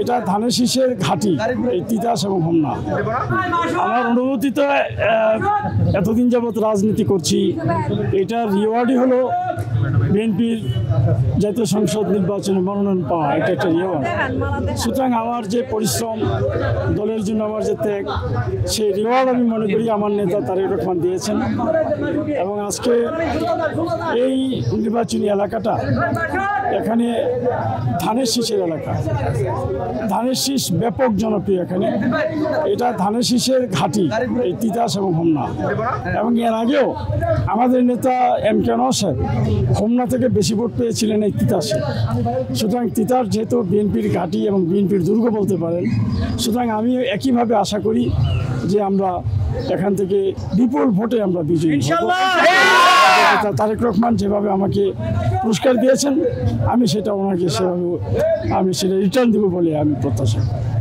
এটা ধানের শীষের ঘাঁটি, এই তিতাস এবং হোমনা। আমার অনুভূতিতে এতদিন যাবৎ রাজনীতি করছি, এটার রিওয়ার্ডই হলো বিএনপির জাতীয় সংসদ নির্বাচনে মনোনয়ন পাওয়া, এটা একটা রিওয়ার্ড। সুতরাং আমার যে পরিশ্রম, দলের জন্য আমার যে ত্যাগ, সেই রিওয়ার্ড আমি মনে করি আমার নেতা তারেক রহমান দিয়েছেন। এবং আজকে এই নির্বাচনী এলাকাটা, এখানে ধানের শীষের এলাকা, ধানের শীষ ব্যাপক জনপ্রিয় এখানে। এটা ধানের শীষের ঘাঁটি, এই তিতাস এবং হোমনা। এবং এর আগেও আমাদের নেতা এম কে নওশাদ হোমনা থেকে বেশি ভোট পেয়েছিলেন এই তিতাসে। সুতরাং তিতাস যেহেতু বিএনপির ঘাঁটি এবং বিএনপির দুর্গ বলতে পারেন, সুতরাং আমি একইভাবে আশা করি যে আমরা এখান থেকে বিপুল ভোটে আমরা বিজয়ী হব। তারেক রহমান যেভাবে আমাকে পুরস্কার দিয়েছেন, আমি সেটা ওনাকে সেভাবে আমি সেটা রিটার্ন দেবো বলে আমি প্রত্যাশা করি।